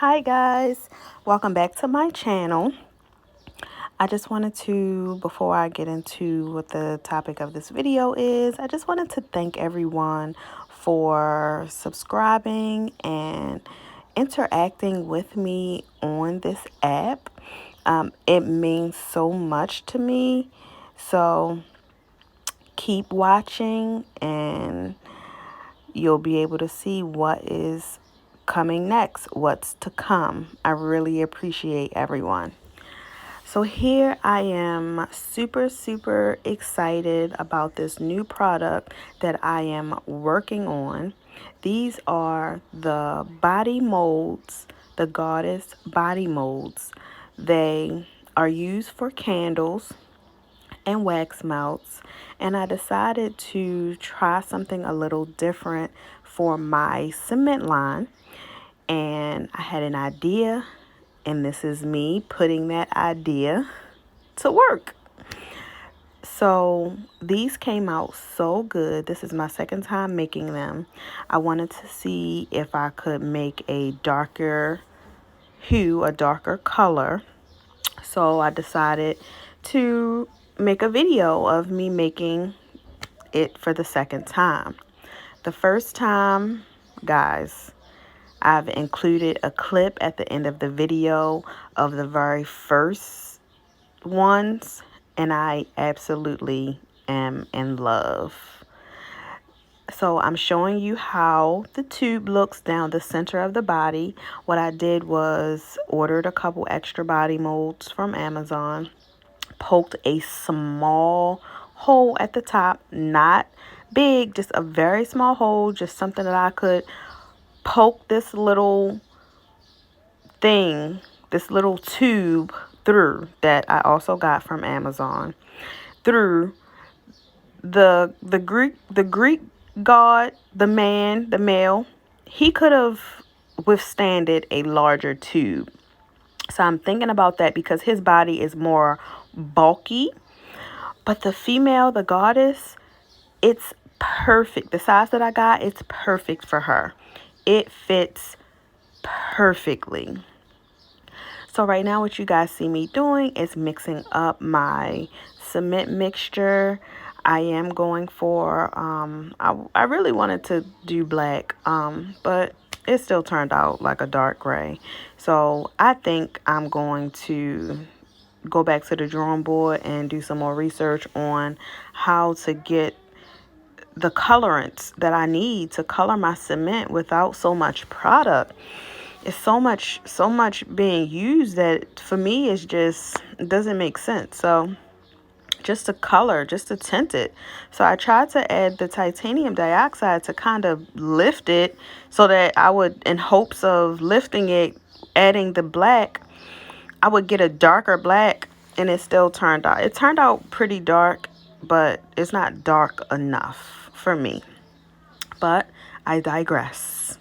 Hi guys, welcome back to my channel. I just wanted to, before I get into what the topic of this video is, I just wanted to thank everyone for subscribing and interacting with me on this app. It means so much to me. So keep watching and you'll be able to see what is coming next, what's to come. I really appreciate everyone. So here I am super excited about this new product that I am working on. These are the body molds, the Goddess body molds. They are used for candles and wax melts, and I decided to try something a little different for my cement line. And I had an idea, and this is me putting that idea to work. So these came out so good. This is my second time making them. I wanted to see if I could make a darker hue, a darker color. So I decided to make a video of me making it for the second time. The first time, guys, I've included a clip at the end of the video of the very first ones, and I absolutely am in love. So I'm showing you how the tube looks down the center of the body. What I did was ordered a couple extra body molds from Amazon, poked a small hole at the top, not big, just a very small hole, just something that I could poke this little thing, this little tube through, that I also got from Amazon, through the Greek god, the male. He could have withstanded a larger tube. So I'm thinking about that because his body is more bulky. But the female, the goddess, it's perfect. The size that I got, it's perfect for her. It fits perfectly. So right now what you guys see me doing is mixing up my cement mixture. I am going for, I really wanted to do black, but it still turned out like a dark gray. So I think I'm going to go back to the drawing board and do some more research on how to get the colorants that I need to color my cement without so much product. It's so much being used that for me it's just, it doesn't make sense. So just to color, just to tint it. So I tried to add the titanium dioxide to kind of lift it, so that I would, in hopes of lifting it, adding the black, I would get a darker black, and it still turned out. It turned out pretty dark, but it's not dark enough for me. But I digress.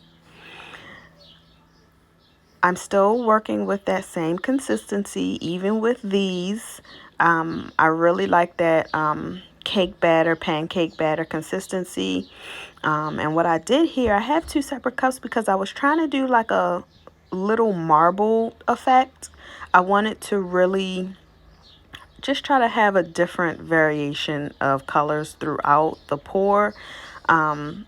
I'm still working with that same consistency, even with these. I really like that cake batter, pancake batter consistency. And what I did here, I have two separate cups because I was trying to do like a little marble effect. I wanted to really just try to have a different variation of colors throughout the pour. And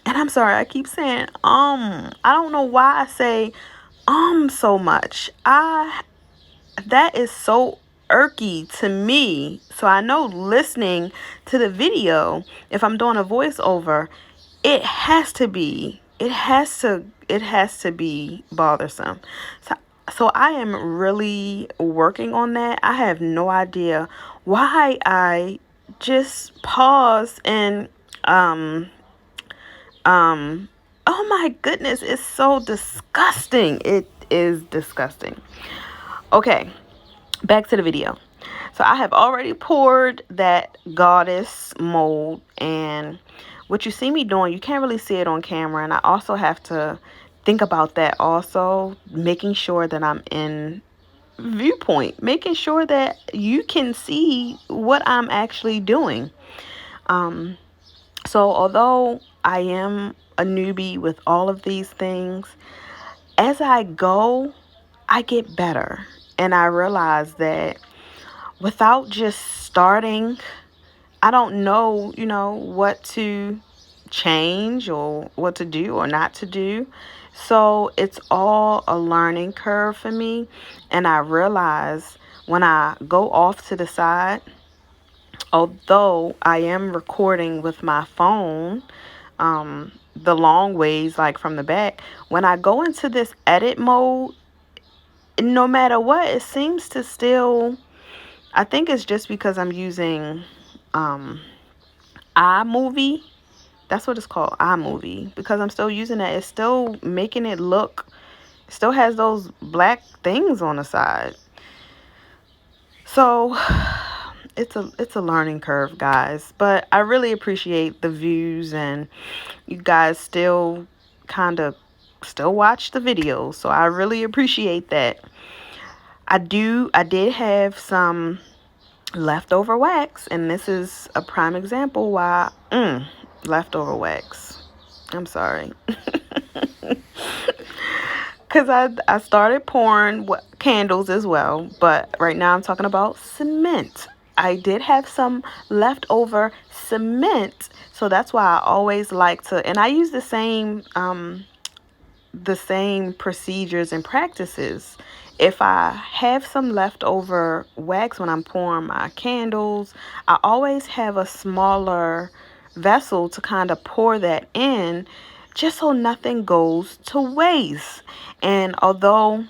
I'm sorry, I keep saying I don't know why I say so much. That is so irky to me. So I know listening to the video, if I'm doing a voiceover, it has to be bothersome. So I am really working on that. I have no idea why I just pause and oh my goodness, it's so disgusting. It is disgusting. Okay, back to the video. So I have already poured that goddess mold, and what you see me doing, you can't really see it on camera, and I also have to think about that also, making sure that I'm in viewpoint, making sure that you can see what I'm actually doing. So although I am a newbie with all of these things, as I go, I get better. And I realize that without just starting, I don't know, what to change or what to do or not to do. So it's all a learning curve for me. And I realize when I go off to the side, although I am recording with my phone, the long ways, like from the back, when I go into this edit mode, no matter what, it seems to still, I think it's just because I'm using iMovie. That's what it's called, iMovie. Because I'm still using that, it's still making it look, still has those black things on the side. So it's a learning curve, guys. But I really appreciate the views, and you guys still kind of still watch the videos. So I really appreciate that. I did have some leftover wax, and this is a prime example why leftover wax. I'm sorry. Because I started pouring candles as well, but right now I'm talking about cement. I did have some leftover cement, so that's why I always like to, and I use the same procedures and practices. If I have some leftover wax when I'm pouring my candles, I always have a smaller vessel to kind of pour that in, just so nothing goes to waste. And although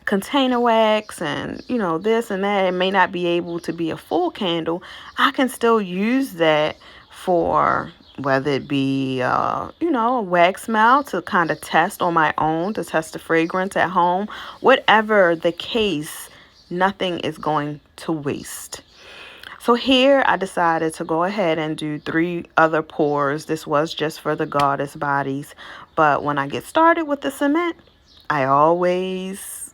container wax and this and that, it may not be able to be a full candle, I can still use that for whether it be a wax mount to kind of test on my own, to test the fragrance at home. Whatever the case, nothing is going to waste. So here I decided to go ahead and do 3 other pours. This was just for the goddess bodies, but when I get started with the cement, I always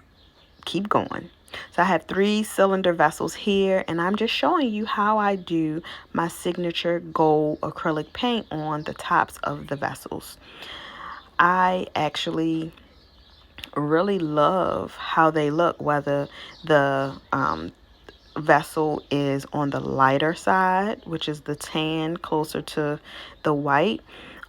keep going. So I have 3 cylinder vessels here, and I'm just showing you how I do my signature gold acrylic paint on the tops of the vessels. I actually really love how they look, whether the vessel is on the lighter side, which is the tan closer to the white,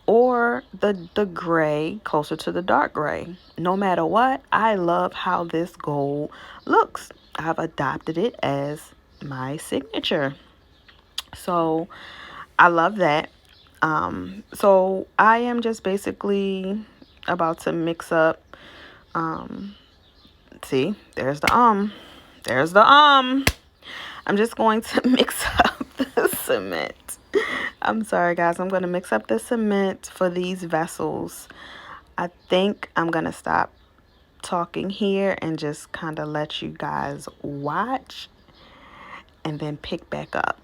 or the gray closer to the dark gray. No matter what, I love how this gold looks. I've adopted it as my signature. So I love that. So I am just basically about to mix up. See, there's the I'm just going to mix up the cement. I'm sorry, guys. I'm going to mix up the cement for these vessels. I think I'm going to stop talking here and just kind of let you guys watch and then pick back up.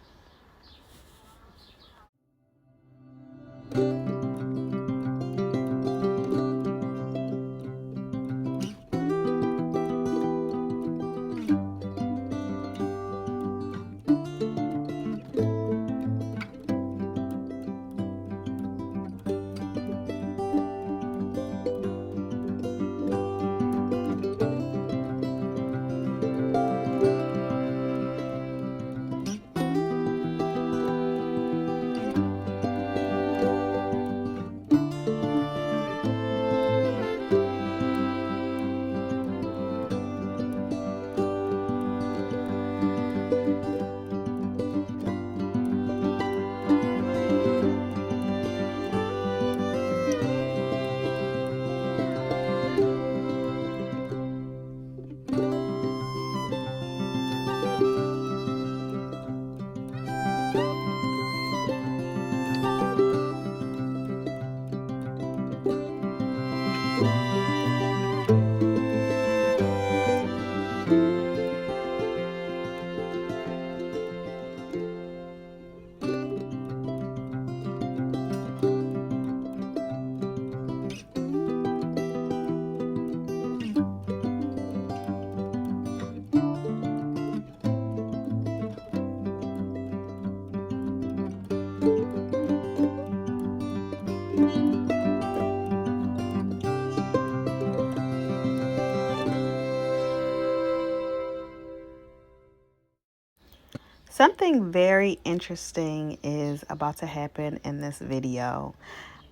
Something very interesting is about to happen in this video.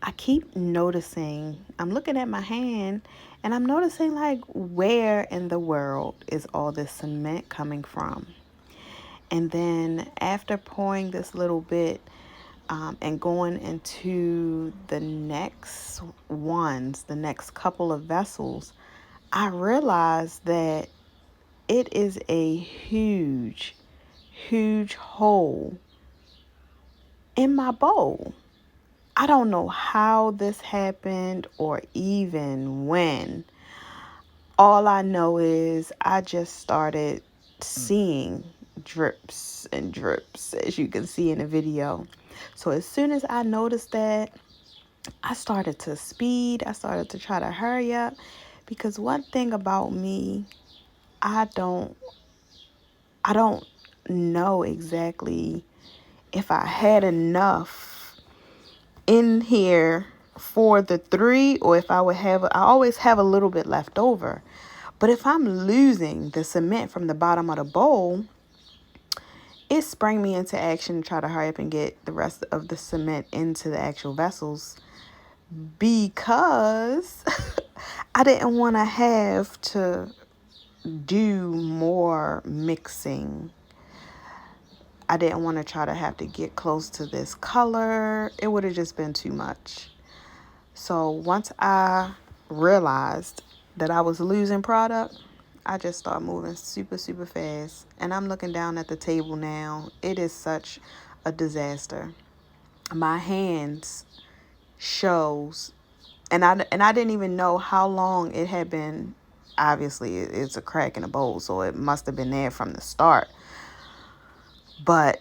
I keep noticing, I'm looking at my hand and I'm noticing like, where in the world is all this cement coming from? And then after pouring this little bit and going into the next the next couple of vessels, I realized that it is a huge, huge hole in my bowl. I don't know how this happened or even when. All I know is I just started seeing drips and drips, as you can see in the video. So as soon as I noticed that, I started to speed. I started to try to hurry up, because one thing about me, I don't know exactly if I had enough in here for the 3, or if I always have a little bit left over. But if I'm losing the cement from the bottom of the bowl, it sprang me into action to try to hurry up and get the rest of the cement into the actual vessels, because I didn't want to have to do more mixing. I didn't want to try to have to get close to this color. It would have just been too much. So once I realized that I was losing product, I just started moving super, super fast. And I'm looking down at the table now. It is such a disaster. My hands shows, and I didn't even know how long it had been. Obviously, it's a crack in the bowl, so it must have been there from the start. But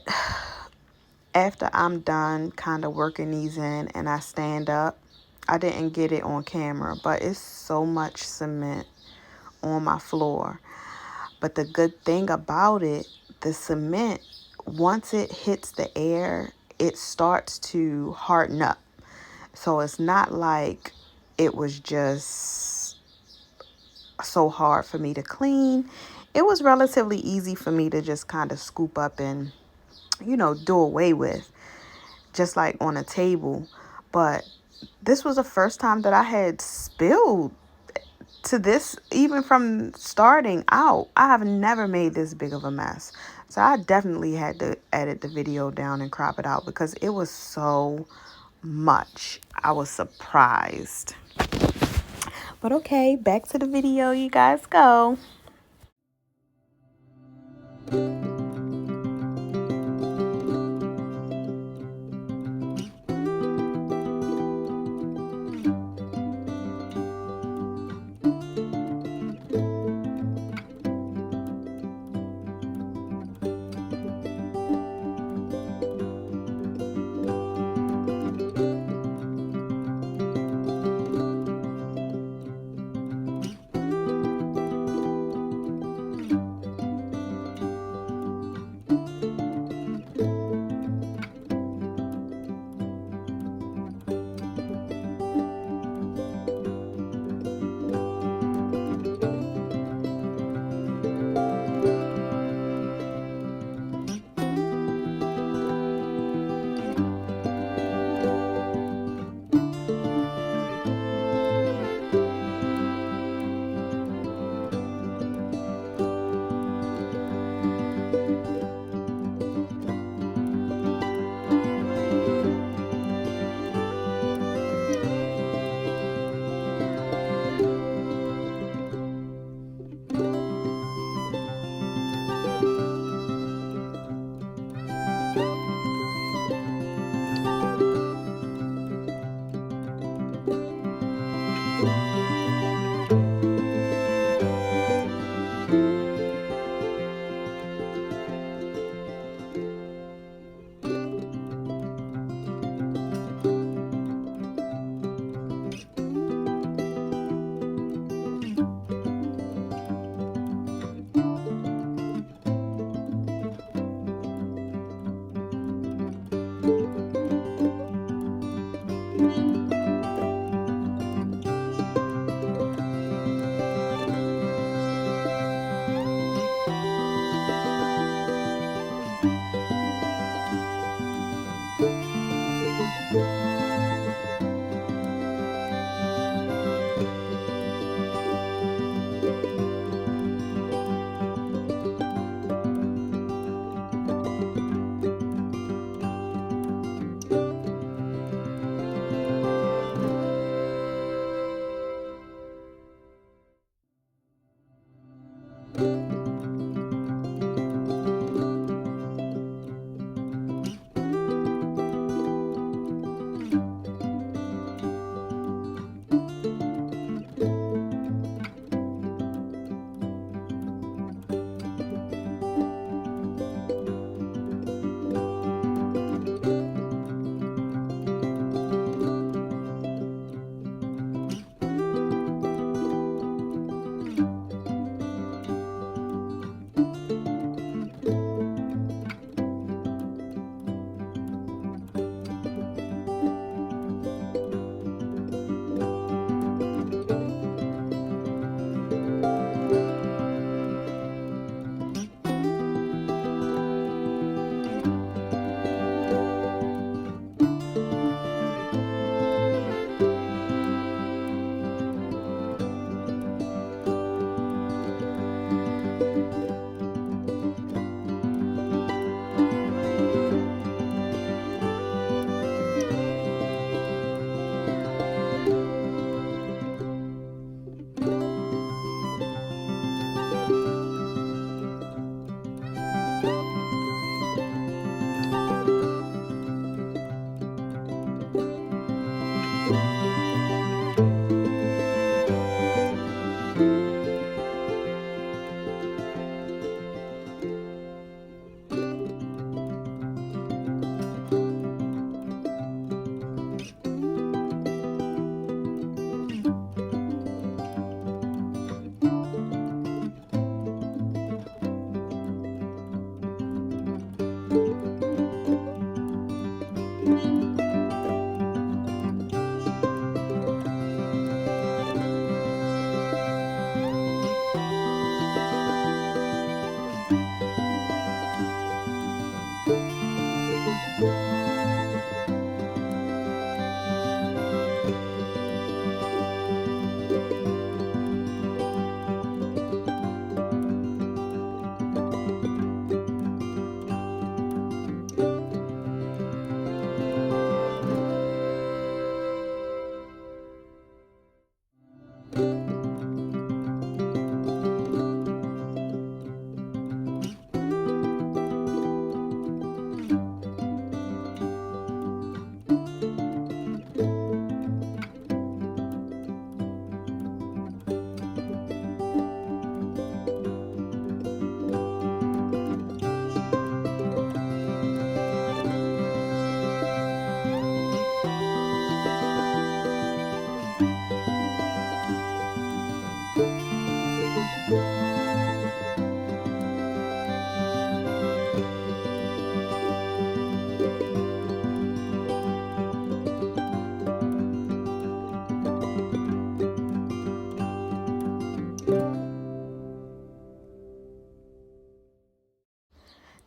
after I'm done kind of working these in and I stand up, I didn't get it on camera, but it's so much cement on my floor. But the good thing about it, the cement, once it hits the air, it starts to harden up. So it's not like it was just so hard for me to clean. It was relatively easy for me to just kind of scoop up and, do away with, just like on a table. But this was the first time that I had spilled to this, even from starting out. I have never made this big of a mess. So I definitely had to edit the video down and crop it out, because it was so much. I was surprised. But okay, back to the video, you guys go.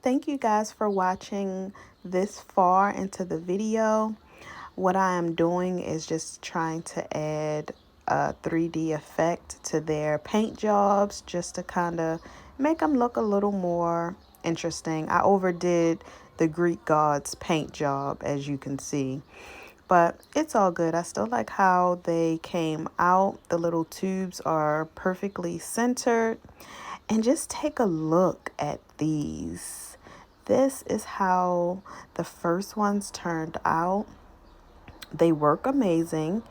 thank you guys for watching this far into the video. What I am doing is just trying to add a 3D effect to their paint jobs just to kind of make them look a little more interesting. I overdid the Greek gods paint job, as you can see, but it's all good. I still like how they came out. The little tubes are perfectly centered. And just take a look at these. This is how the first ones turned out. They work amazing.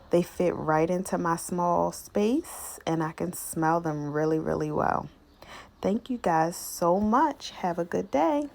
They fit right into my small space and I can smell them really, really well. Thank you guys so much. Have a good day.